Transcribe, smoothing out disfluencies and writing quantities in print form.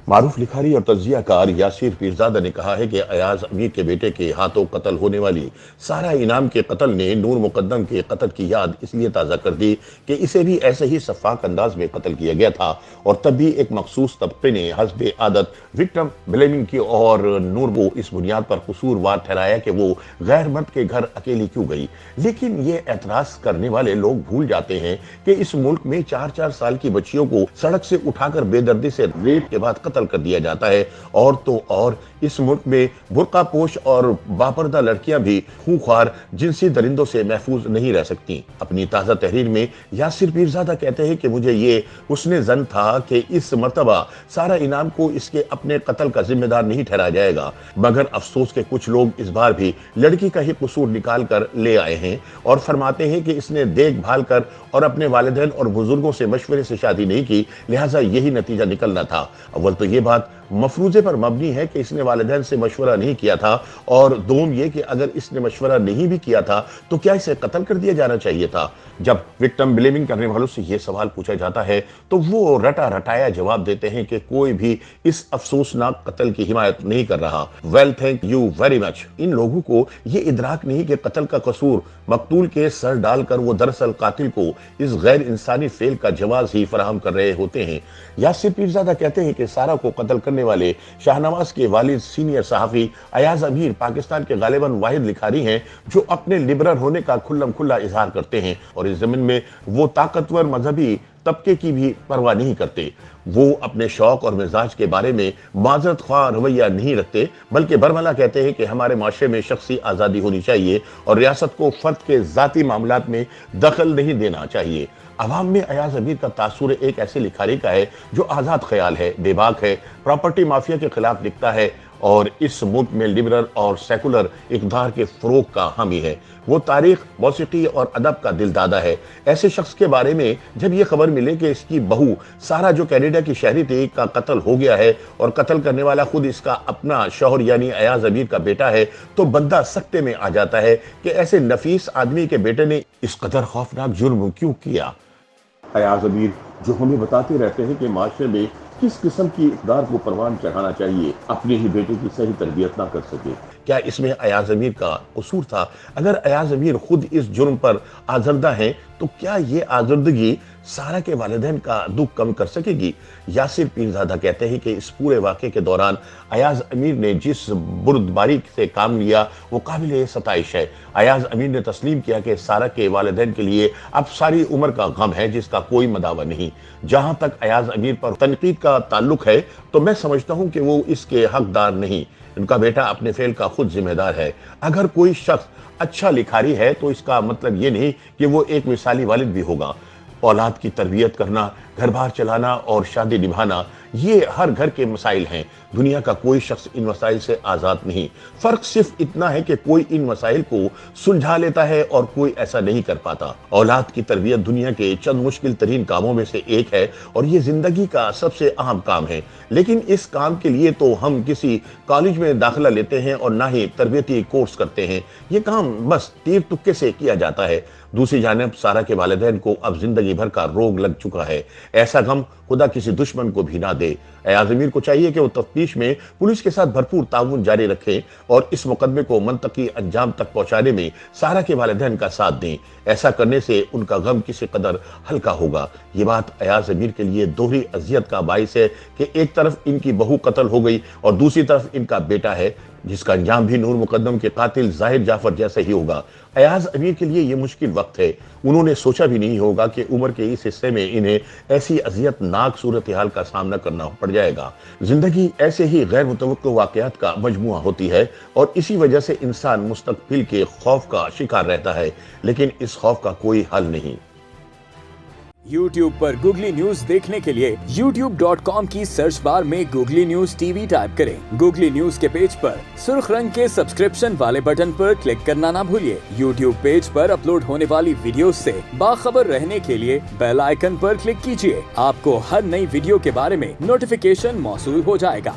मारूफ लिखारी और तज्जिया कार यासिर पीरजादा ने कहा है कि अयाज अमीर के बेटे के हाथों कत्ल होने वाली सारा इनाम के कत्ल ने नूर मुकद्दम के कत्ल की याद इसलिए ताज़ा कर दी कि इसे भी ऐसे ही शफाक अंदाज में कत्ल किया गया था और तब भी एक मखसूस तबके ने हस्बे आदत विक्टिम ब्लेमिंग की और नूर को इस बुनियाद पर कसूरवार ठहराया कि वो गैर मर्द के घर अकेली क्यों गई। लेकिन ये एतराज करने वाले लोग भूल जाते हैं कि इस मुल्क में 4-4 साल की बच्चियों को सड़क से उठाकर बेदर्दी से रेप के बाद कत्ल कर दिया जाता है। और तो और इस मुल्क में बुर्का पोश और बापर्दा लड़कियां भी खूंखार जिनसी दरिंदों से महफूज नहीं रह सकती। अपनी ताज़ा तहरीर में यासिर पीरजादा कहते हैं कि मुझे ये हुस्ने ज़न था कि इस मर्तबा सारा इनाम को इसके अपने कत्ल का जिम्मेदार नहीं ठहराया जाएगा, मगर अफसोस के कुछ लोग इस बार भी लड़की का ही कसूर निकाल कर ले आए हैं और फरमाते हैं कि इसने देखभाल कर और अपने वालिदैन और बुजुर्गों से मशवरे से शादी नहीं की, लिहाजा यही नतीजा निकलना था। अव्वल तो ये बात मफरूजे पर मबनी है कि इसने वालिदैन से मशवरा नहीं किया था, और दोम ये कि अगर इसने मशवरा नहीं भी किया था तो क्या इसे कत्ल कर दिया जाना चाहिए था। जब विक्टिम ब्लेमिंग करने वालों से यह सवाल पूछा जाता है तो वो रटा रटाया जवाब देते हैं कि कोई भी इस अफसोसनाक कत्ल की हिमायत नहीं कर रहा। Well, thank you very much. इन लोगों को ये इदराक नहीं कि कत्ल का कसूर मकतूल के सर डालकर वो दरअसल कातिल को इस गैर इंसानी फेल का जवाब ही फराहम कर रहे होते हैं। यासिर पीरजादा कहते हैं कि सारा को कत्ल करने वाले शाहनवाज के वालिद सीनियर सहाफी अयाज अमीर पाकिस्तान के गालिबन वाहिद लिखारी हैं जो अपने लिबरल होने का खुल्लम खुल्ला इजहार करते हैं और इस जमीन में वो ताकतवर मजहबी तबके की भी परवाह नहीं करते। वो अपने शौक और मिजाज के बारे में माजरत ख्वाह रवैया नहीं रखते, बल्कि बरमला कहते हैं कि हमारे माशरे में शख्सी आज़ादी होनी चाहिए और रियासत को फर्द के ज़ाती मामलात में दखल नहीं देना चाहिए। अवाम में अयाज अमीर का तासुर एक ऐसे लिखारी का है जो आज़ाद ख्याल है, बेबाक है, प्रॉपर्टी माफिया के खिलाफ लिखता है और इस मुल्क में लिबरल और सेकुलर इक़्तिदार के फ़रोग़ का हामी है। वो तारीख, मौसीकी और अदब का दिलदादा है। ऐसे शख्स के बारे में जब ये खबर मिले कि इसकी बहू सारा जो कनाडा की शहरी थी का कत्ल हो गया है और कत्ल करने वाला खुद इसका अपना शौहर यानी अयाज अमीर का बेटा है, तो बंदा सकते में आ जाता है कि ऐसे नफीस आदमी के बेटे ने इस कदर खौफनाक जुर्म क्यों किया। अयाज अमीर जो हमें बताते रहते हैं कि माशरे में किस किस्म की इक़्तिदार को परवान चढ़ाना चाहिए, अपने ही बेटे की सही तरबियत ना कर सके। क्या इसमें अयाज अमीर का कसूर था? अगर अयाज अमीर खुद इस जुर्म पर आज़रदा है तो क्या ये आज़रदगी सारा के वालिदैन का दुख कम कर सकेगी? यासिर पीरजादा कहते हैं कि इस पूरे वाक़े के दौरान अयाज अमीर ने जिस बुर्दबारी से काम लिया वो काबिल सताइश है। अयाज अमीर ने तस्लीम किया कि सारा के वालिदैन के लिए अब सारी उम्र का गम है जिसका कोई मदावा नहीं। जहां तक अयाज अमीर पर तनकीद का ताल्लुक है तो मैं समझता हूं कि वो इसके हकदार नहीं, उनका बेटा अपने फेल का खुद जिम्मेदार है। अगर कोई शख्स अच्छा लिखारी है तो इसका मतलब ये नहीं कि वो एक मिसाली वालिद भी होगा। औलाद की तरबियत करना, घर बार चलाना और शादी निभाना ये हर घर के मसाइल हैं। दुनिया का कोई शख्स इन मसाइल से आज़ाद नहीं। फ़र्क सिर्फ इतना है कि कोई इन मसाइल को सुलझा लेता है और कोई ऐसा नहीं कर पाता। औलाद की तरबियत दुनिया के चंद मुश्किल तरीन कामों में से एक है और ये ज़िंदगी का सबसे अहम काम है। लेकिन इस काम के लिए तो हम किसी कॉलेज में दाखिला लेते हैं और ना ही तरबियती कोर्स करते हैं। ये काम बस तीर तुक्के से किया जाता है। दूसरी जानिब सारा के वालिदैन को अब जिंदगी भर का रोग लग चुका है। ऐसा गम खुदा किसी दुश्मन को भी ना दे। अयाज अमीर को चाहिए कि वो तफ्तीश में पुलिस के साथ भरपूर ताउन जारी रखें और इस मुकदमे को मंतकी अंजाम तक पहुंचाने में सारा के वालिदैन का साथ दें। ऐसा करने से उनका गम किसी कदर हल्का होगा। ये बात अयाज अमीर के लिए दोहरी अजियत का बाइस है कि एक तरफ इनकी बहू कत्ल हो गई और दूसरी तरफ इनका बेटा है जिसका अंजाम भी नूर मुकद्दम के कातिल जाहिर जाफर जैसा ही होगा। अयाज अमीर के लिए ये मुश्किल वक्त है। उन्होंने सोचा भी नहीं होगा कि उम्र के इस हिस्से में इन्हें ऐसी अजियतनाक सूरत हाल का सामना करना पड़ जाएगा। जिंदगी ऐसे ही गैर मुतवक्को वाक़यात का मजमुआ होती है और इसी वजह से इंसान मुस्तकबिल के खौफ का शिकार रहता है, लेकिन इस खौफ का कोई हल नहीं। YouTube पर गूगली न्यूज देखने के लिए youtube.com की सर्च बार में गूगली न्यूज टीवी टाइप करें। गूगली न्यूज के पेज पर सुर्ख रंग के सब्सक्रिप्शन वाले बटन पर क्लिक करना ना भूलिए। YouTube पेज पर अपलोड होने वाली वीडियो से बाखबर रहने के लिए बेल आइकन पर क्लिक कीजिए। आपको हर नई वीडियो के बारे में नोटिफिकेशन मौसूल हो जाएगा।